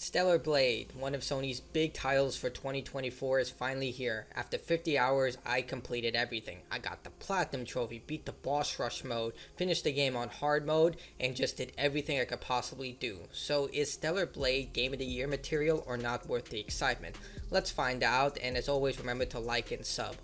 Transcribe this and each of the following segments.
Stellarblade, one of Sony's big titles for 2024, is finally here. After 50 hours, I completed everything. I got the Platinum Trophy, beat the boss rush mode, finished the game on hard mode, and just did everything I could possibly do. So is Stellarblade Game of the Year material or not worth the excitement? Let's find out, and as always, remember to like and sub.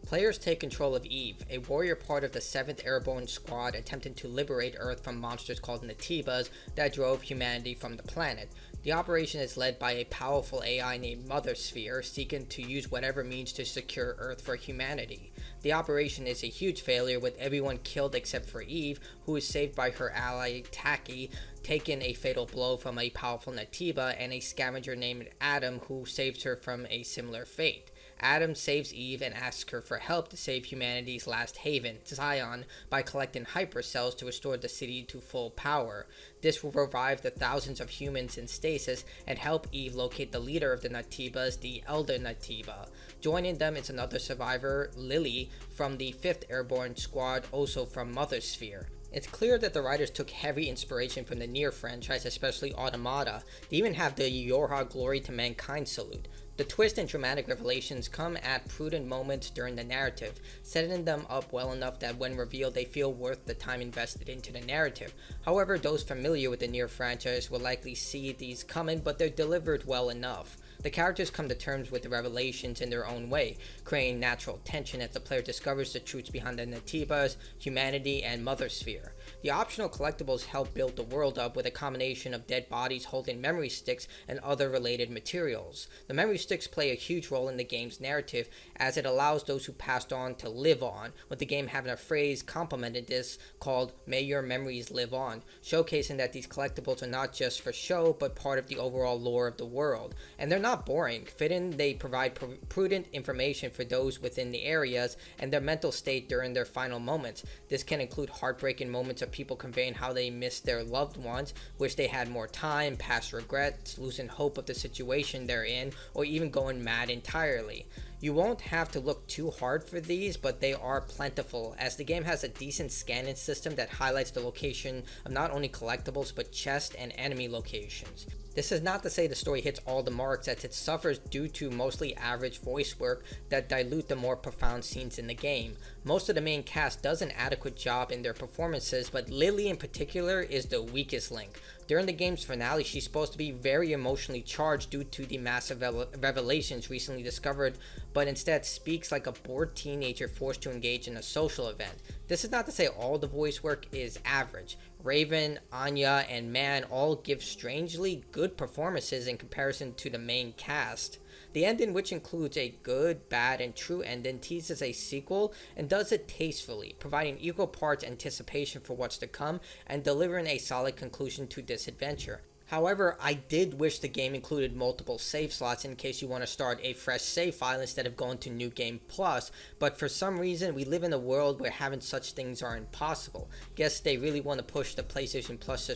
Players take control of Eve, a warrior part of the 7th Airborne Squad attempting to liberate Earth from monsters called Naytibas that drove humanity from the planet. The operation is led by a powerful AI named Mothersphere, seeking to use whatever means to secure Earth for humanity. The operation is a huge failure, with everyone killed except for Eve, who is saved by her ally Taki, taking a fatal blow from a powerful Naytiba, and a scavenger named Adam who saves her from a similar fate. Adam saves Eve and asks her for help to save humanity's last haven, Zion, by collecting hypercells to restore the city to full power. This will revive the thousands of humans in stasis and help Eve locate the leader of the Naytibas, the Elder Naytiba. Joining them is another survivor, Lily, from the 5th Airborne Squad, also from Mothersphere. It's clear that the writers took heavy inspiration from the Nier franchise, especially Automata. They even have the Yorha Glory to Mankind salute. The twist and dramatic revelations come at prudent moments during the narrative, setting them up well enough that when revealed they feel worth the time invested into the narrative. However, those familiar with the Nier franchise will likely see these coming, but they're delivered well enough. The characters come to terms with the revelations in their own way, creating natural tension as the player discovers the truths behind the Naytibas, humanity, and Mothersphere. The optional collectibles help build the world up with a combination of dead bodies holding memory sticks and other related materials. The memory sticks play a huge role in the game's narrative, as it allows those who passed on to live on, with the game having a phrase complemented this called "May Your Memories Live On," showcasing that these collectibles are not just for show, but part of the overall lore of the world. And they're not boring. Fitting, they provide prudent information for those within the areas and their mental state during their final moments. This can include heartbreaking moments of people conveying how they missed their loved ones, wish they had more time, past regrets, losing hope of the situation they're in, or even going mad entirely. You won't have to look too hard for these, but they are plentiful, as the game has a decent scanning system that highlights the location of not only collectibles but chest and enemy locations. This is not to say the story hits all the marks, as it suffers due to mostly average voice work that dilute the more profound scenes in the game. Most of the main cast does an adequate job in their performances, but Lily in particular is the weakest link. During the game's finale, she's supposed to be very emotionally charged due to the massive revelations recently discovered, but instead speaks like a bored teenager forced to engage in a social event. This is not to say all the voice work is average. Raven, Anya, and Man all give strangely good performances in comparison to the main cast. The ending, which includes a good, bad, and true ending, teases a sequel and does it tastefully, providing equal parts anticipation for what's to come and delivering a solid conclusion to this adventure. However, I did wish the game included multiple save slots in case you want to start a fresh save file instead of going to New Game Plus, but for some reason we live in a world where having such things are impossible. Guess they really want to push the PlayStation Plus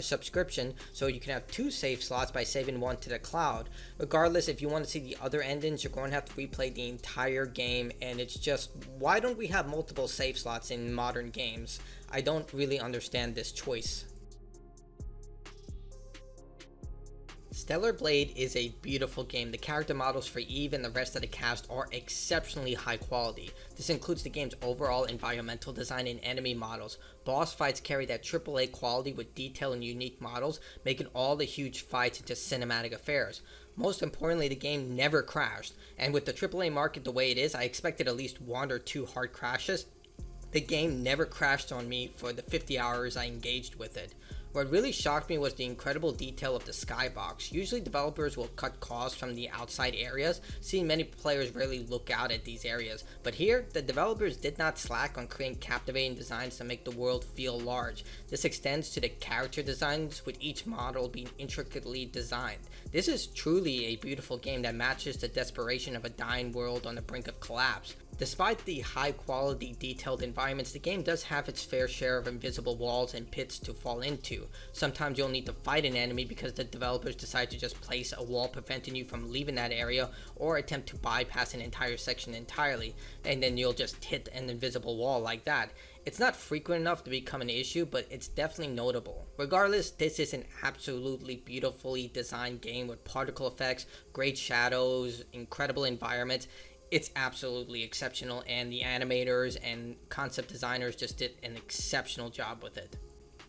subscription so you can have 2 save slots by saving one to the cloud. Regardless, if you want to see the other endings, you're going to have to replay the entire game, and it's just, why don't we have multiple save slots in modern games? I don't really understand this choice. Stellarblade is a beautiful game. The character models for Eve and the rest of the cast are exceptionally high quality. This includes the game's overall environmental design and enemy models. Boss fights carry that AAA quality with detail and unique models, making all the huge fights into cinematic affairs. Most importantly, the game never crashed, and with the AAA market the way it is, I expected at least 1 or 2 hard crashes. The game never crashed on me for the 50 hours I engaged with it. What really shocked me was the incredible detail of the skybox. Usually developers will cut costs from the outside areas, seeing many players rarely look out at these areas. But here, the developers did not slack on creating captivating designs to make the world feel large. This extends to the character designs, with each model being intricately designed. This is truly a beautiful game that matches the desperation of a dying world on the brink of collapse. Despite the high quality detailed environments, the game does have its fair share of invisible walls and pits to fall into. Sometimes you'll need to fight an enemy because the developers decide to just place a wall preventing you from leaving that area, or attempt to bypass an entire section entirely, and then you'll just hit an invisible wall like that. It's not frequent enough to become an issue, but it's definitely notable. Regardless, this is an absolutely beautifully designed game with particle effects, great shadows, incredible environments. It's absolutely exceptional, and the animators and concept designers just did an exceptional job with it.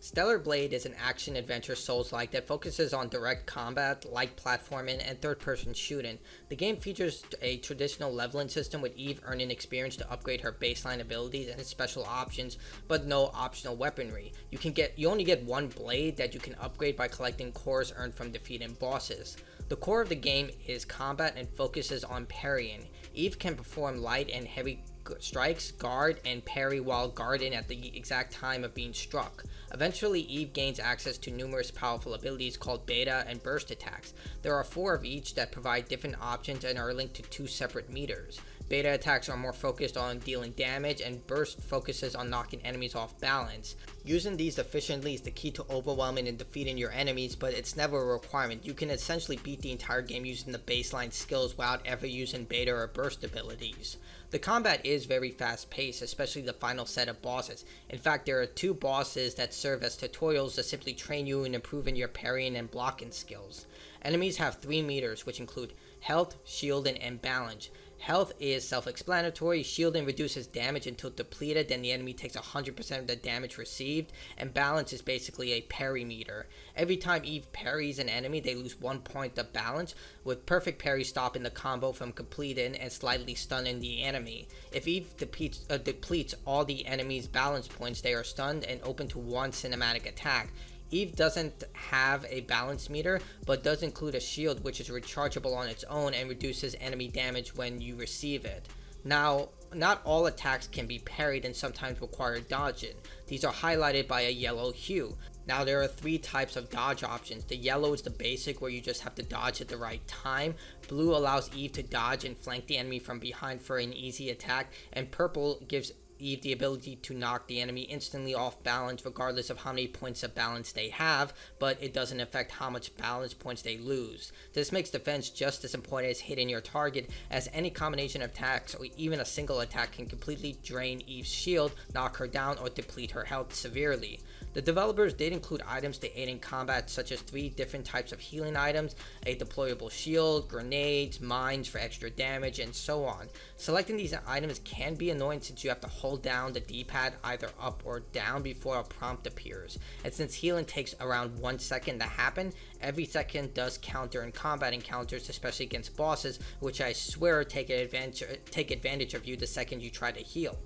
Stellarblade is an action-adventure Souls-like that focuses on direct combat, light platforming, and third-person shooting. The game features a traditional leveling system with Eve earning experience to upgrade her baseline abilities and special options, but no optional weaponry. You only get one blade that you can upgrade by collecting cores earned from defeating bosses. The core of the game is combat and focuses on parrying. Eve can perform light and heavy strikes, guard, and parry while guarding at the exact time of being struck. Eventually, Eve gains access to numerous powerful abilities called beta and burst attacks. There are 4 of each that provide different options and are linked to 2 separate meters. Beta attacks are more focused on dealing damage, and burst focuses on knocking enemies off balance. Using these efficiently is the key to overwhelming and defeating your enemies, but it's never a requirement. You can essentially beat the entire game using the baseline skills without ever using beta or burst abilities. The combat is very fast paced, especially the final set of bosses. In fact, there are 2 bosses that serve as tutorials to simply train you in improving your parrying and blocking skills. Enemies have 3 meters, which include health, shielding, and balance. Health is self-explanatory. Shielding reduces damage until depleted, then the enemy takes 100% of the damage received, and balance is basically a parry meter. Every time Eve parries an enemy, they lose 1 point of balance, with perfect parry stopping the combo from completing and slightly stunning the enemy. If Eve depletes all the enemy's balance points, they are stunned and open to 1 cinematic attack. Eve doesn't have a balance meter, but does include a shield which is rechargeable on its own and reduces enemy damage when you receive it. Now, not all attacks can be parried and sometimes require dodging. These are highlighted by a yellow hue. Now, there are 3 types of dodge options. The yellow is the basic, where you just have to dodge at the right time. Blue allows Eve to dodge and flank the enemy from behind for an easy attack, and purple gives Eve the ability to knock the enemy instantly off balance regardless of how many points of balance they have, but it doesn't affect how much balance points they lose. This makes defense just as important as hitting your target, as any combination of attacks or even a single attack can completely drain Eve's shield, knock her down, or deplete her health severely. The developers did include items to aid in combat, such as 3 different types of healing items, a deployable shield, grenades, mines for extra damage, and so on. Selecting these items can be annoying since you have to hold down the D-pad either up or down before a prompt appears, and since healing takes around 1 second to happen, every second does count during combat encounters, especially against bosses, which I swear take advantage of you the second you try to heal.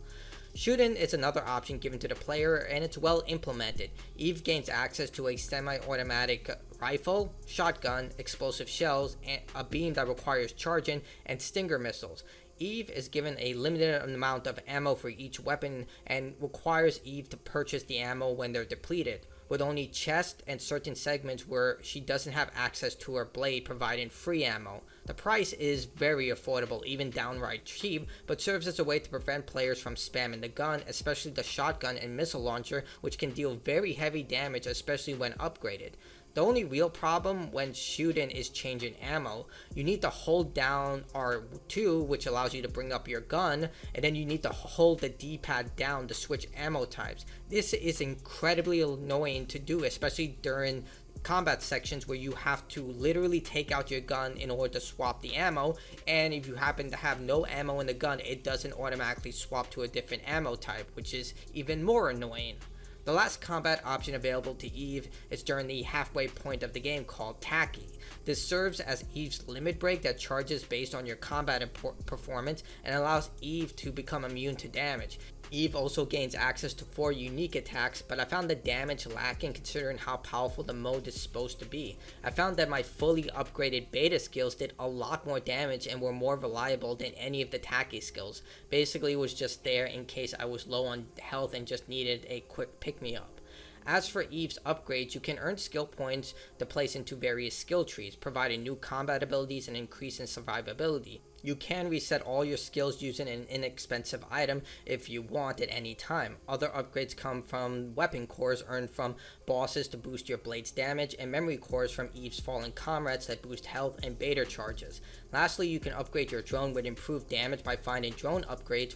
Shooting is another option given to the player, and it's well implemented. Eve gains access to a semi-automatic rifle, shotgun, explosive shells, and a beam that requires charging, and stinger missiles. Eve is given a limited amount of ammo for each weapon and requires Eve to purchase the ammo when they're depleted, with only chests and certain segments where she doesn't have access to her blade providing free ammo. The price is very affordable, even downright cheap, but serves as a way to prevent players from spamming the gun, especially the shotgun and missile launcher, which can deal very heavy damage, especially when upgraded. The only real problem when shooting is changing ammo. You need to hold down R2, which allows you to bring up your gun, and then you need to hold the D-pad down to switch ammo types. This is incredibly annoying to do, especially during combat sections where you have to literally take out your gun in order to swap the ammo, and if you happen to have no ammo in the gun, it doesn't automatically swap to a different ammo type, which is even more annoying. The last combat option available to Eve is during the halfway point of the game, called Tacky. This serves as Eve's limit break that charges based on your combat performance and allows Eve to become immune to damage. Eve also gains access to 4 unique attacks, but I found the damage lacking considering how powerful the mode is supposed to be. I found that my fully upgraded beta skills did a lot more damage and were more reliable than any of the tacky skills. Basically, it was just there in case I was low on health and just needed a quick pick-me-up. As for Eve's upgrades, you can earn skill points to place into various skill trees, providing new combat abilities and increase in survivability. You can reset all your skills using an inexpensive item if you want at any time. Other upgrades come from weapon cores earned from bosses to boost your blade's damage, and memory cores from Eve's fallen comrades that boost health and beta charges. Lastly, you can upgrade your drone with improved damage by finding drone upgrades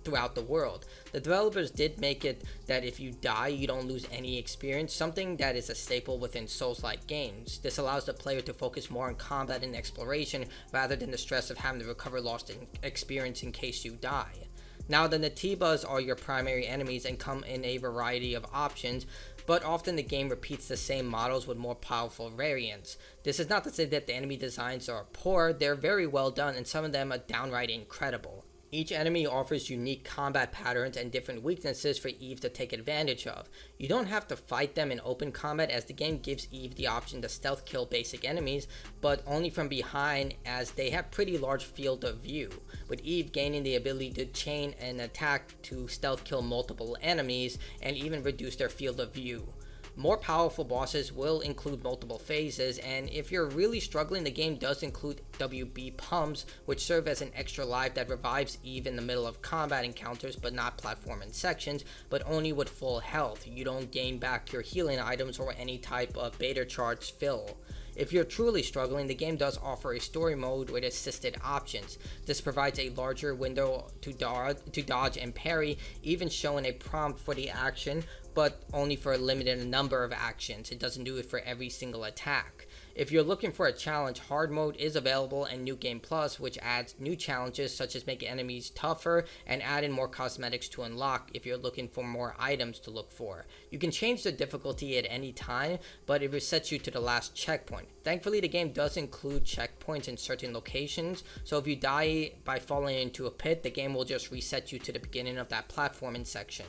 throughout the world. The developers did make it that if you die, you don't lose any experience, something that is a staple within Souls-like games. This allows the player to focus more on combat and exploration rather than the stress of having to recover lost experience in case you die. Now, the Naytibas are your primary enemies and come in a variety of options, but often the game repeats the same models with more powerful variants. This is not to say that the enemy designs are poor, they're very well done, and some of them are downright incredible. Each enemy offers unique combat patterns and different weaknesses for Eve to take advantage of. You don't have to fight them in open combat, as the game gives Eve the option to stealth kill basic enemies, but only from behind, as they have pretty large field of view, with Eve gaining the ability to chain an attack to stealth kill multiple enemies and even reduce their field of view. More powerful bosses will include multiple phases, and if you're really struggling, the game does include WB pumps, which serve as an extra life that revives Eve in the middle of combat encounters, but not platforming sections, but only with full health. You don't gain back your healing items or any type of beta charge fill. If you're truly struggling, the game does offer a story mode with assisted options. This provides a larger window to dodge and parry, even showing a prompt for the action, but only for a limited number of actions. It doesn't do it for every single attack. If you're looking for a challenge, hard mode is available, and New Game Plus, which adds new challenges such as making enemies tougher and adding more cosmetics to unlock if you're looking for more items to look for. You can change the difficulty at any time, but it resets you to the last checkpoint. Thankfully, the game does include checkpoints in certain locations, so if you die by falling into a pit, the game will just reset you to the beginning of that platforming section.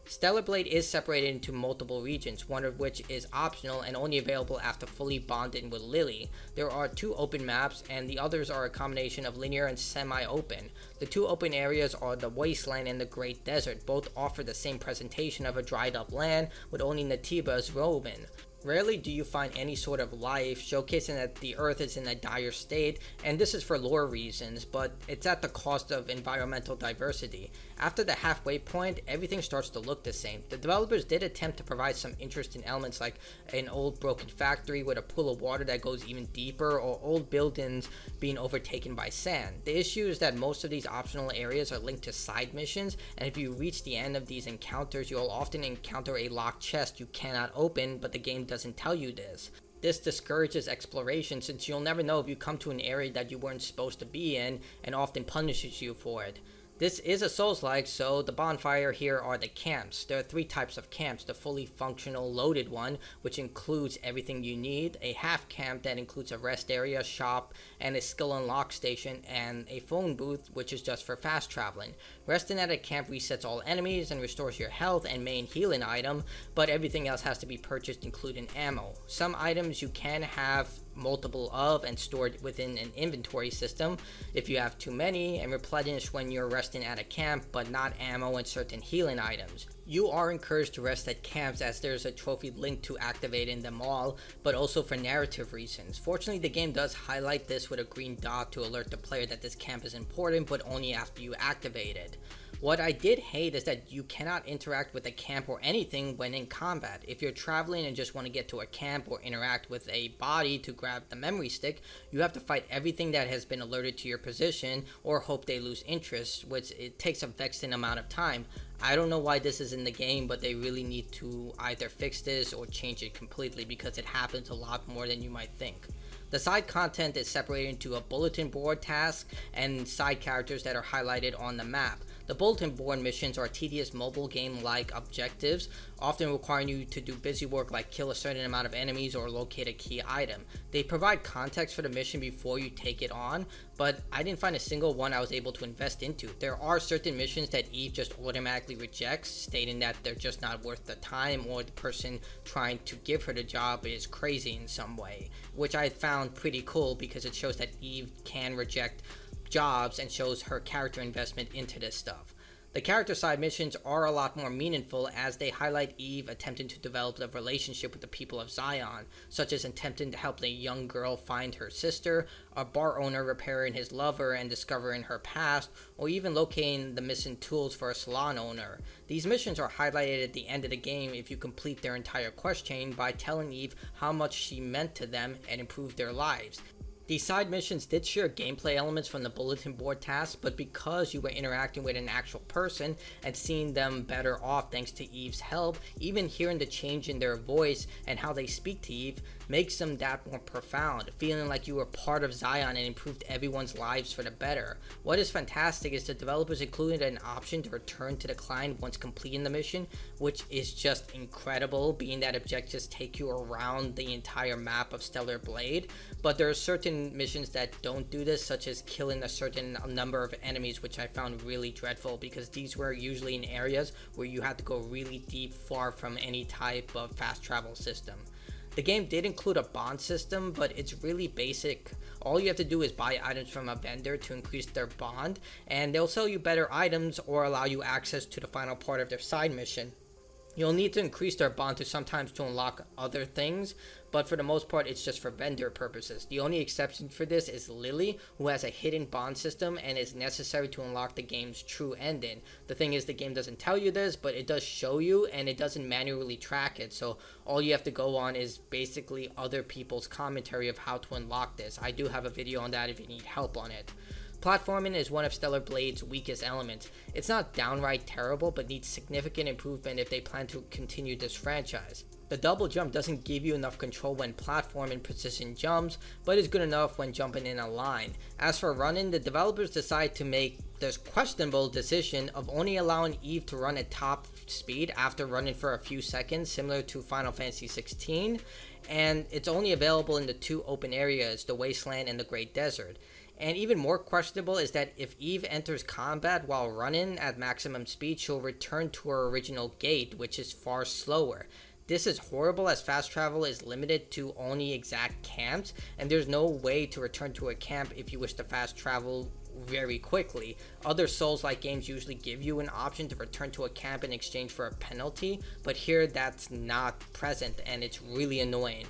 Stellarblade is separated into multiple regions, one of which is optional and only available after fully bonding with Lily. There are 2 open maps, and the others are a combination of linear and semi-open. The 2 open areas are the Wasteland and the Great Desert. Both offer the same presentation of a dried up land, with only Naytibas roaming. Rarely do you find any sort of life, showcasing that the Earth is in a dire state, and this is for lore reasons, but it's at the cost of environmental diversity. After the halfway point, everything starts to look the same. The developers did attempt to provide some interesting elements, like an old broken factory with a pool of water that goes even deeper, or old buildings being overtaken by sand. The issue is that most of these optional areas are linked to side missions, and if you reach the end of these encounters, you'll often encounter a locked chest you cannot open, but the game doesn't tell you this. This discourages exploration, since you'll never know if you come to an area that you weren't supposed to be in, and often punishes you for it. This is a Souls-like, so the bonfire here are the camps. There are 3 types of camps: the fully functional loaded one, which includes everything you need, a half camp that includes a rest area, shop, and a skill unlock station, and a phone booth, which is just for fast traveling. Resting at a camp resets all enemies and restores your health and main healing item, but everything else has to be purchased, including ammo. Some items you can have multiple of and stored within an inventory system if you have too many, and replenish when you're resting at a camp, but not ammo and certain healing items. You are encouraged to rest at camps, as there's a trophy linked to activating them all, but also for narrative reasons. Fortunately, the game does highlight this with a green dot to alert the player that this camp is important, but only after you activate it. What I did hate is that you cannot interact with a camp or anything when in combat. If you're traveling and just want to get to a camp or interact with a body to grab the memory stick, you have to fight everything that has been alerted to your position, or hope they lose interest, which it takes a vexing amount of time. I don't know why this is in the game, but they really need to either fix this or change it completely, because it happens a lot more than you might think. The side content is separated into a bulletin board task and side characters that are highlighted on the map. The bulletin board missions are tedious mobile game-like objectives, often requiring you to do busy work like kill a certain amount of enemies or locate a key item. They provide context for the mission before you take it on, but I didn't find a single one I was able to invest into. There are certain missions that Eve just automatically rejects, stating that they're just not worth the time, or the person trying to give her the job is crazy in some way, which I found pretty cool because it shows that Eve can reject jobs and shows her character investment into this stuff. The character side missions are a lot more meaningful as they highlight Eve attempting to develop a relationship with the people of Zion, such as attempting to help a young girl find her sister, a bar owner repairing his lover and discovering her past, or even locating the missing tools for a salon owner. These missions are highlighted at the end of the game if you complete their entire quest chain by telling Eve how much she meant to them and improved their lives. These side missions did share gameplay elements from the bulletin board tasks, but because you were interacting with an actual person and seeing them better off thanks to Eve's help, even hearing the change in their voice and how they speak to Eve makes them that more profound, feeling like you were part of Zion and improved everyone's lives for the better. What is fantastic is the developers included an option to return to the client once completing the mission, which is just incredible, being that objectives take you around the entire map of Stellarblade, but there are certain missions that don't do this, such as killing a certain number of enemies, which I found really dreadful because these were usually in areas where you had to go really deep, far from any type of fast travel system. The game did include a bond system, but it's really basic. All you have to do is buy items from a vendor to increase their bond, and they'll sell you better items or allow you access to the final part of their side mission. You'll need to increase their bond to sometimes to unlock other things, but for the most part it's just for vendor purposes. The only exception for this is Lily, who has a hidden bond system and is necessary to unlock the game's true ending. The thing is, the game doesn't tell you this, but it does show you, and it doesn't manually track it, so all you have to go on is basically other people's commentary of how to unlock this. I do have a video on that if you need help on it. Platforming is one of Stellarblade's weakest elements. It's not downright terrible, but needs significant improvement if they plan to continue this franchise. The double jump doesn't give you enough control when platforming precision jumps, but is good enough when jumping in a line. As for running, the developers decide to make this questionable decision of only allowing Eve to run at top speed after running for a few seconds, similar to Final Fantasy XVI, and it's only available in the two open areas, the Wasteland and the Great Desert. And even more questionable is that if Eve enters combat while running at maximum speed, she'll return to her original gait, which is far slower. This is horrible as fast travel is limited to only exact camps, and there's no way to return to a camp if you wish to fast travel very quickly. Other Souls-like games usually give you an option to return to a camp in exchange for a penalty, but here that's not present, and it's really annoying.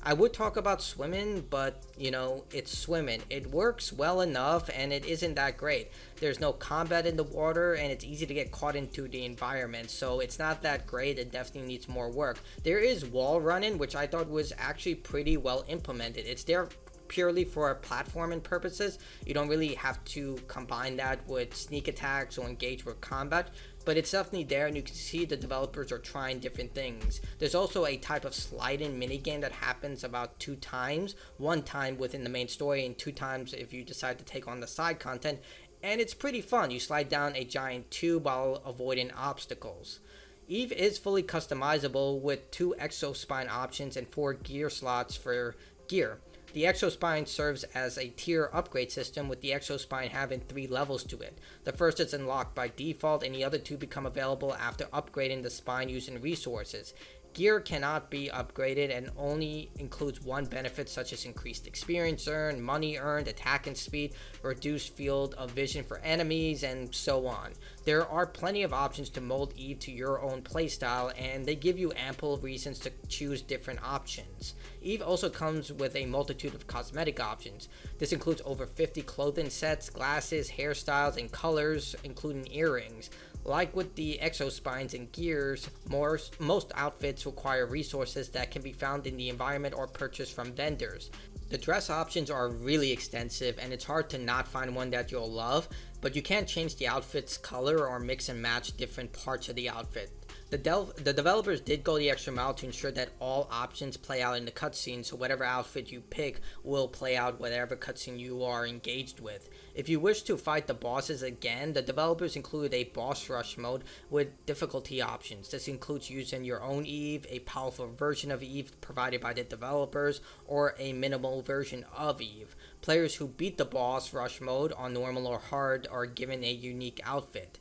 I would talk about swimming, but it's swimming. It works well enough and it isn't that great. There's no combat in the water and it's easy to get caught into the environment, so it's not that great. It definitely needs more work. There is wall running, which I thought was actually pretty well implemented. It's there purely for platforming purposes. You don't really have to combine that with sneak attacks or engage with combat, but it's definitely there, and you can see the developers are trying different things. There's also a type of slide-in minigame that happens about 2 times, 1 time within the main story and 2 times if you decide to take on the side content, and it's pretty fun. You slide down a giant tube while avoiding obstacles. Eve is fully customizable with 2 exospine options and 4 gear slots for gear. The Exospine serves as a tier upgrade system, with the Exospine having 3 levels to it. The first is unlocked by default, and the other 2 become available after upgrading the spine using resources. Gear cannot be upgraded and only includes 1 benefit, such as increased experience earned, money earned, attack and speed, reduced field of vision for enemies, and so on. There are plenty of options to mold Eve to your own playstyle, and they give you ample reasons to choose different options. Eve also comes with a multitude of cosmetic options. This includes over 50 clothing sets, glasses, hairstyles, and colors, including earrings. Like with the exospines and gears, most outfits require resources that can be found in the environment or purchased from vendors. The dress options are really extensive, and it's hard to not find one that you'll love, but you can't change the outfit's color or mix and match different parts of the outfit. The developers did go the extra mile to ensure that all options play out in the cutscene, so whatever outfit you pick will play out whatever cutscene you are engaged with. If you wish to fight the bosses again, the developers included a boss rush mode with difficulty options. This includes using your own Eve, a powerful version of Eve provided by the developers, or a minimal version of Eve. Players who beat the boss rush mode on normal or hard are given a unique outfit.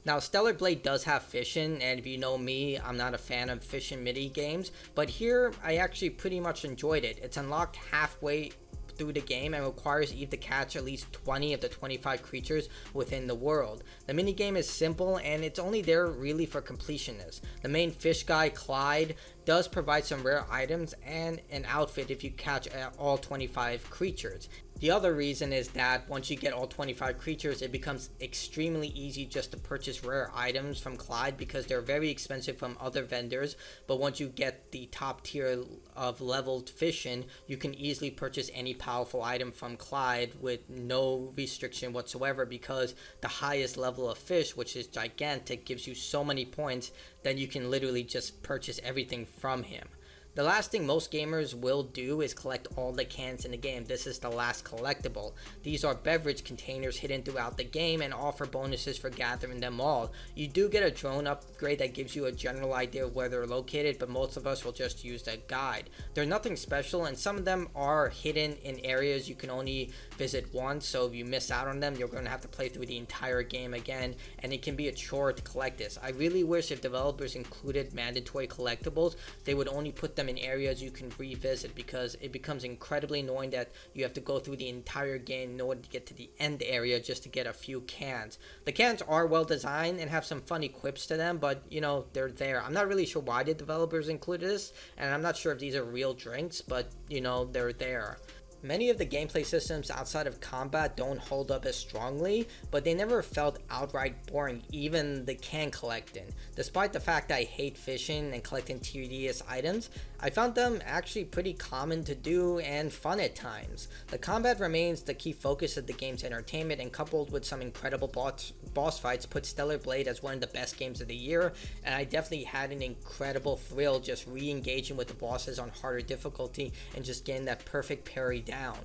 Now, Stellarblade does have fishing, and if you know me, I'm not a fan of fishing mini games, but here I actually pretty much enjoyed it. It's unlocked halfway through the game and requires Eve to catch at least 20 of the 25 creatures within the world. The minigame is simple and it's only there really for completionists. The main fish guy, Clyde, does provide some rare items and an outfit if you catch all 25 creatures. The other reason is that once you get all 25 creatures, it becomes extremely easy just to purchase rare items from Clyde because they're very expensive from other vendors. But once you get the top tier of leveled fish in, you can easily purchase any powerful item from Clyde with no restriction whatsoever, because the highest level of fish, which is gigantic, gives you so many points that you can literally just purchase everything from him. The last thing most gamers will do is collect all the cans in the game. This is the last collectible. These are beverage containers hidden throughout the game and offer bonuses for gathering them all. You do get a drone upgrade that gives you a general idea of where they're located, but most of us will just use the guide. They're nothing special, and some of them are hidden in areas you can only visit once, so if you miss out on them, you're going to have to play through the entire game again, and it can be a chore to collect this. I really wish if developers included mandatory collectibles, they would only put them in areas you can revisit, because it becomes incredibly annoying that you have to go through the entire game in order to get to the end area just to get a few cans. The cans are well designed and have some funny quips to them, but you know, they're there. I'm not really sure why the developers included this, and I'm not sure if these are real drinks, but you know, they're there. Many of the gameplay systems outside of combat don't hold up as strongly, but they never felt outright boring, even the can collecting. Despite the fact that I hate fishing and collecting tedious items, I found them actually pretty common to do and fun at times. The combat remains the key focus of the game's entertainment, and coupled with some incredible boss fights, put Stellarblade as one of the best games of the year, and I definitely had an incredible thrill just re-engaging with the bosses on harder difficulty and just getting that perfect parry down.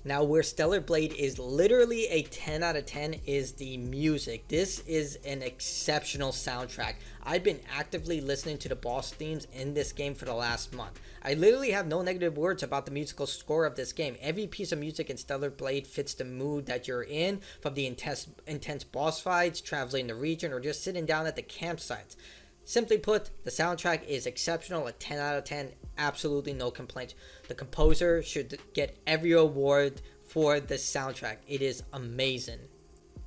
Now, where Stellarblade is literally a 10 out of 10 is the music. This is an exceptional soundtrack. I've been actively listening to the boss themes in this game for the last month. I literally have no negative words about the musical score of this game. Every piece of music in Stellarblade fits the mood that you're in, from the intense boss fights, traveling the region, or just sitting down at the campsites. Simply put, the soundtrack is exceptional, a 10 out of 10, absolutely no complaints. The composer should get every award for the soundtrack. It is amazing.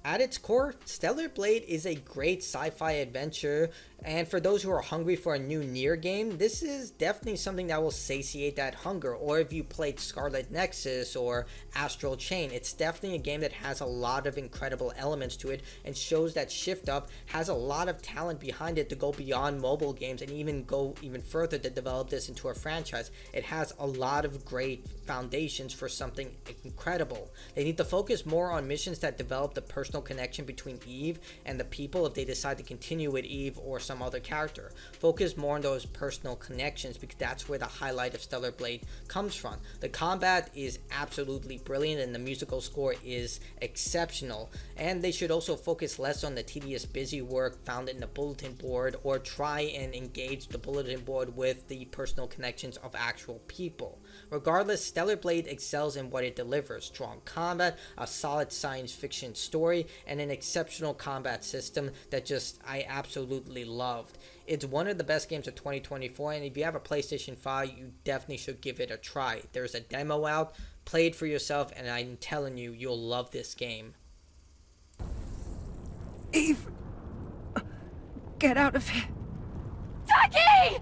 At its core, Stellarblade is a great sci-fi adventure, and for those who are hungry for a new Nier game, this is definitely something that will satiate that hunger. Or if you played Scarlet Nexus or Astral Chain, it's definitely a game that has a lot of incredible elements to it and shows that Shift Up has a lot of talent behind it to go beyond mobile games and even go even further to develop this into a franchise. It has a lot of great foundations for something incredible. They need to focus more on missions that develop the personal connection between Eve and the people if they decide to continue with Eve or some other character. Focus more on those personal connections, because that's where the highlight of Stellarblade comes from. The combat is absolutely brilliant and the musical score is exceptional, and they should also focus less on the tedious busy work found in the bulletin board, or try and engage the bulletin board with the personal connections of actual people. Regardless, Stellarblade excels in what it delivers: strong combat, a solid science fiction story, and an exceptional combat system that I absolutely loved. It's one of the best games of 2024, and if you have a PlayStation 5, you definitely should give it a try. There's a demo out, play it for yourself, and I'm telling you, you'll love this game. Eve! Get out of here! Taki!